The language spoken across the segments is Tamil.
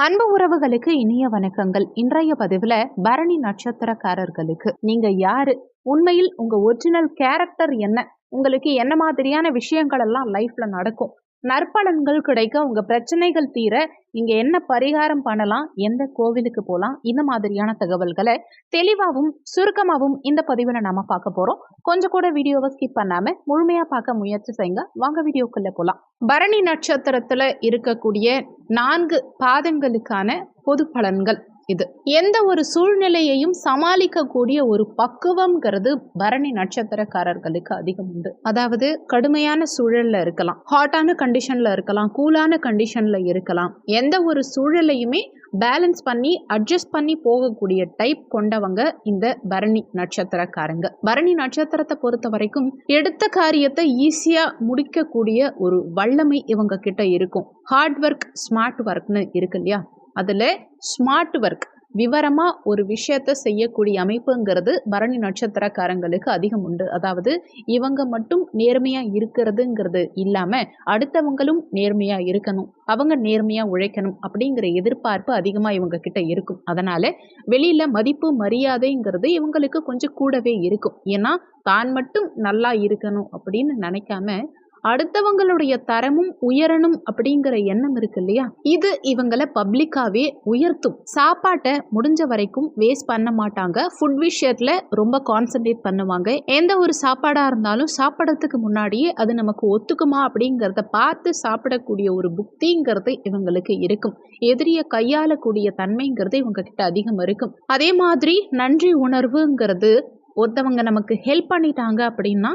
அன்பு உறவுகளுக்கு இனிய வணக்கங்கள். இன்றைய பதிவுல பரணி நட்சத்திரக்காரர்களுக்கு நீங்க யாரு, உண்மையில் உங்க ஒரிஜினல் கேரக்டர் என்ன, உங்களுக்கு என்ன மாதிரியான விஷயங்கள் எல்லாம் லைஃப்ல நடக்கும், நற்பலன்கள் கிடைக்க, உங்க பிரச்சனைகள் தீர நீங்க என்ன பரிகாரம் பண்ணலாம், எந்த கோவிலுக்கு போலாம், இந்த மாதிரியான தகவல்களை தெளிவாகவும் சுருக்கமாகவும் இந்த பதிவுல நாம பார்க்க போறோம். கொஞ்சம் கூட வீடியோவை ஸ்கிப் பண்ணாம முழுமையா பார்க்க முயற்சி செய்யுங்க. வாங்க வீடியோக்குள்ள போலாம். பரணி நட்சத்திரத்துல இருக்கக்கூடிய 4 பாதங்களுக்கான பொது பலன்கள் இது. எந்த ஒரு சூழ்நிலையையும் சமாளிக்கக்கூடிய ஒரு பக்குவம்ங்கிறது பரணி நட்சத்திரக்காரர்களுக்கு அதிகம் உண்டு. அதாவது கடுமையான சூழல்ல இருக்கலாம், ஹாட்டான கண்டிஷன்ல இருக்கலாம், கூலான கண்டிஷன்ல இருக்கலாம். எந்த ஒரு சூழலையுமே பேலன்ஸ் பண்ணி அட்ஜஸ்ட் பண்ணி போகக்கூடிய டைப் கொண்டவங்க இந்த பரணி நட்சத்திரக்காரங்க. பரணி நட்சத்திரத்தை பொறுத்த வரைக்கும் எடுத்த காரியத்தை ஈஸியா முடிக்கக்கூடிய ஒரு வல்லமை இவங்க கிட்ட இருக்கும். ஹார்ட் ஒர்க் ஸ்மார்ட் ஒர்க்னு இருக்கு இல்லையா, அதுல ஸ்மார்ட் ஒர்க், விவரமா ஒரு விஷயத்த செய்யக்கூடிய அமைப்புங்கிறது பரணி நட்சத்திரக்காரங்களுக்கு அதிகம் உண்டு. அதாவது இவங்க மட்டும் நேர்மையா இருக்கிறதுங்கிறது இல்லாம அடுத்தவங்களும் நேர்மையா இருக்கணும், அவங்க நேர்மையா உழைக்கணும் அப்படிங்கிற எதிர்பார்ப்பு அதிகமா இவங்க கிட்ட இருக்கும். அதனால வெளியில மதிப்பு மரியாதைங்கிறது இவங்களுக்கு கொஞ்சம் கூடவே இருக்கும். ஏன்னா தான் மட்டும் நல்லா இருக்கணும் அப்படின்னு நினைக்காம அடுத்தவங்களுடைய தரமும் உயரணும் அப்படிங்கிற எண்ணம் இருக்கு இல்லையா, இது இவங்களை பப்ளிக்காவே உயர்த்தும். சாப்பாட்டை முடிஞ்ச வரைக்கும் வேஸ்ட் பண்ண மாட்டாங்க. ஃபுட் விஷயத்துல ரொம்ப கான்சென்ட்ரேட் பண்ணுவாங்க. எந்த ஒரு சாப்பாடா இருந்தாலும் சாப்பிடறதுக்கு முன்னாடியே அது நமக்கு ஒத்துக்குமா அப்படிங்கிறத பார்த்து சாப்பிடக்கூடிய ஒரு புக்திங்கிறது இவங்களுக்கு இருக்கும். எதிரிய கையாளக்கூடிய தன்மைங்கிறது இவங்க கிட்ட அதிகம் இருக்கும். அதே மாதிரி நன்றி உணர்வுங்கிறது, ஒருத்தவங்க நமக்கு ஹெல்ப் பண்ணிட்டாங்க அப்படின்னா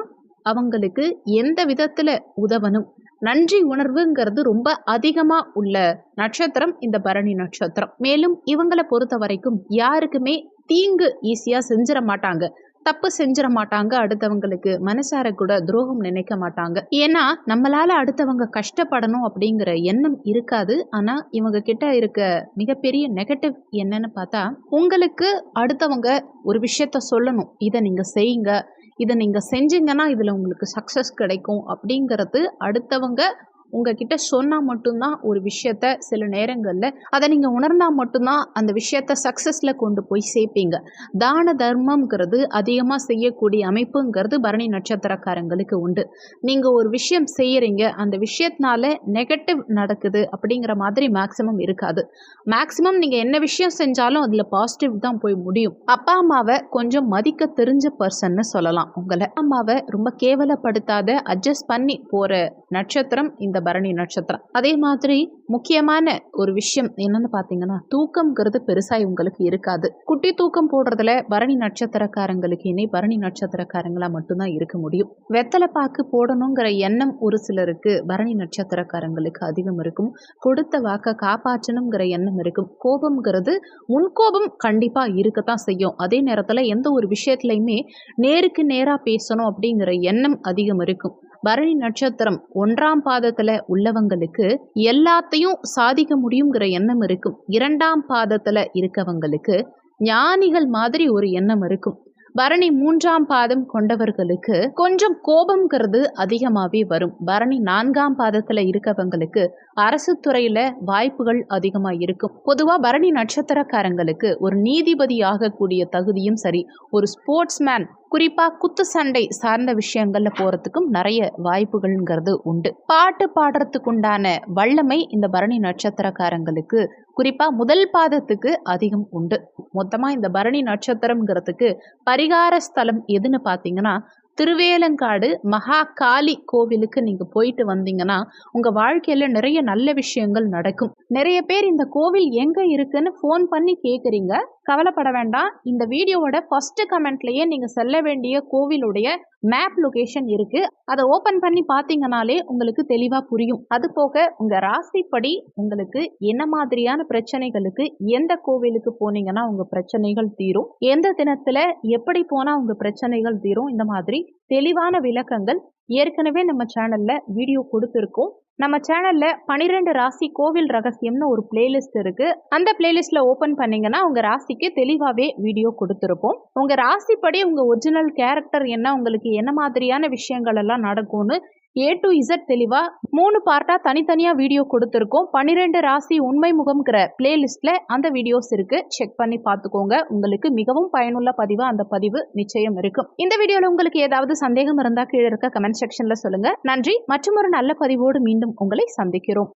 அவங்களுக்கு எந்த விதத்துல உதவணும், நன்றி உணர்வுங்கிறது ரொம்ப அதிகமா உள்ள நட்சத்திரம் இந்த பரணி நட்சத்திரம். மேலும் இவங்களை பொறுத்த வரைக்கும் யாருக்குமே தீங்கு ஈஸியா செஞ்சிட மாட்டாங்க, தப்பு செஞ்சிட மாட்டாங்க. அடுத்தவங்களுக்கு மனசார கூட துரோகம் நினைக்க மாட்டாங்க. ஏன்னா நம்மளால அடுத்தவங்க கஷ்டப்படணும் அப்படிங்கிற எண்ணம் இருக்காது. ஆனா இவங்க கிட்ட இருக்க மிகப்பெரிய நெகட்டிவ் என்னன்னு பார்த்தா, உங்களுக்கு அடுத்தவங்க ஒரு விஷயத்த சொல்லணும், இதை நீங்க செய்யுங்க, இதை நீங்கள் செஞ்சீங்கன்னா இதில் உங்களுக்கு சக்ஸஸ் கிடைக்கும் அப்படிங்கிறது அடுத்தவங்க உங்ககிட்ட சொன்னால் மட்டும்தான் ஒரு விஷயத்த, சில நேரங்களில் அதை நீங்கள் உணர்ந்தால் மட்டும்தான் அந்த விஷயத்த சக்ஸஸில் கொண்டு போய் சேர்ப்பீங்க. தான தர்மம்ங்கிறது அதிகமாக செய்யக்கூடிய அமைப்புங்கிறது பரணி நட்சத்திரக்காரங்களுக்கு உண்டு. நீங்கள் ஒரு விஷயம் செய்கிறீங்க, அந்த விஷயத்தினால நெகட்டிவ் நடக்குது அப்படிங்கிற மாதிரி மேக்ஸிமம் இருக்காது. மேக்ஸிமம் நீங்கள் என்ன விஷயம் செஞ்சாலும் அதில் பாசிட்டிவ் தான் போய் முடியும். அப்பா அம்மாவை கொஞ்சம் மதிக்க தெரிஞ்ச பர்சன்னு சொல்லலாம். உங்களை அம்மாவை ரொம்ப கேவலப்படுத்தாத, அட்ஜஸ்ட் பண்ணி போகிற நட்சத்திரம் இந்த பரணி நட்சத்திரம். அதே மாதிரி முக்கியமான ஒரு விஷயம் என்னன்னு பார்த்தீங்கன்னா, தூக்கம்ங்கிறது பெருசா இவங்களுக்கு இருக்காது. குட்டி தூக்கம் போடுறதுல பரணி நட்சத்திரக்காரங்களுக்கு இணை பரணி நட்சத்திரக்காரங்களா மட்டும்தான் இருக்க முடியும். வெத்தலை பாக்கு போடணுங்கிற எண்ணம் ஒரு சிலருக்கு பரணி நட்சத்திரக்காரங்களுக்கு அதிகம் இருக்கும். கொடுத்த வாக்க காப்பாற்றணுங்கிற எண்ணம் இருக்கும். கோபம்ங்கிறது முன்கோபம் கண்டிப்பா இருக்கத்தான் செய்யும். அதே நேரத்துல எந்த ஒரு விஷயத்திலையுமே நேருக்கு நேரா பேசணும் அப்படிங்கிற எண்ணம் அதிகம் இருக்கும். பரணி நட்சத்திரம் 1ஆம் பாதத்துல உள்ளவங்களுக்கு எல்லாத்தையும் சாதிக்க முடியுங்கிற எண்ணம் இருக்கும். 2ஆம் பாதத்துல இருக்கவங்களுக்கு ஞானிகள் மாதிரி ஒரு எண்ணம் இருக்கும். பரணி 3ஆம் பாதம் கொண்டவர்களுக்கு கொஞ்சம் கோபம்ங்கிறது அதிகமாவே வரும். பரணி 4ஆம் பாதத்துல இருக்கவங்களுக்கு அரசு துறையில வாய்ப்புகள் அதிகமா இருக்கும். பொதுவா பரணி நட்சத்திரக்காரங்களுக்கு ஒரு நீதிபதி ஆகக்கூடிய தகுதியும் சரி, ஒரு ஸ்போர்ட்ஸ்மேன், குறிப்பா குத்து சண்டை சார்ந்த விஷயங்கள்ல போறதுக்கும் நிறைய வாய்ப்புகள்ங்கிறது உண்டு. பாட்டு பாடுறதுக்குண்டான வல்லமை இந்த பரணி நட்சத்திரக்காரங்களுக்கு குறிப்பா முதல் பாதத்துக்கு அதிகம் உண்டு. மொத்தமா இந்த பரணி நட்சத்திரம்ங்கிறதுக்கு பரிகார ஸ்தலம் எதுன்னு பார்த்தீங்கன்னா, திருவேலங்காடு மகா காளி கோவிலுக்கு நீங்க போயிட்டு வந்தீங்கன்னா உங்க வாழ்க்கையில நிறைய நல்ல விஷயங்கள் நடக்கும். நிறைய பேர் இந்த கோவில் எங்க இருக்குன்னு ஃபோன் பண்ணி கேக்குறீங்க. கவலைப்பட வேண்டாம். இந்த வீடியோவோட ஃபர்ஸ்ட் கமெண்ட்லயே நீங்க செல்ல வேண்டிய கோவிலுடைய மேப் லொகேஷன் இருக்கு. அதை ஓபன் பண்ணி பார்த்தீங்கனாலே உங்களுக்கு தெளிவா புரியும். அது போக உங்க ராசிப்படி உங்களுக்கு என்ன மாதிரியான பிரச்சனைகளுக்கு எந்த கோவிலுக்கு போனீங்கன்னா உங்க பிரச்சனைகள் தீரும், எந்த தினத்துல எப்படி போனா உங்க பிரச்சனைகள் தீரும், இந்த மாதிரி தெளிவான விளக்கங்கள் ஏற்கனவே நம்ம சேனல்ல வீடியோ கொடுத்துருக்கோம். நம்ம சேனல்ல 12 ராசி கோவில் ரகசியம்னு ஒரு பிளேலிஸ்ட் இருக்கு. அந்த பிளேலிஸ்ட்ல ஓபன் பண்ணீங்கன்னா உங்க ராசிக்கு தெளிவாவே வீடியோ கொடுத்துருப்போம். உங்க ராசிப்படி உங்க ஒரிஜினல் கேரக்டர் என்ன, உங்களுக்கு என்ன மாதிரியான விஷயங்கள் எல்லாம் நடக்கும்னு A to Z தெளிவா 3 பார்ட்டா தனித்தனியா வீடியோ கொடுத்துருக்கோம். 12 ராசி உண்மை முகம்ங்கிற பிளேலிஸ்ட்ல அந்த வீடியோஸ் இருக்கு. செக் பண்ணி பார்த்துக்கோங்க. உங்களுக்கு மிகவும் பயனுள்ள பதிவா அந்த பதிவு நிச்சயம் இருக்கும். இந்த வீடியோல உங்களுக்கு ஏதாவது சந்தேகம் இருந்தா கீழே இருக்க கமெண்ட் செக்ஷன்ல சொல்லுங்க. நன்றி. மற்றும் ஒரு நல்ல பதிவோடு மீண்டும் உங்களை சந்திக்கிறோம்.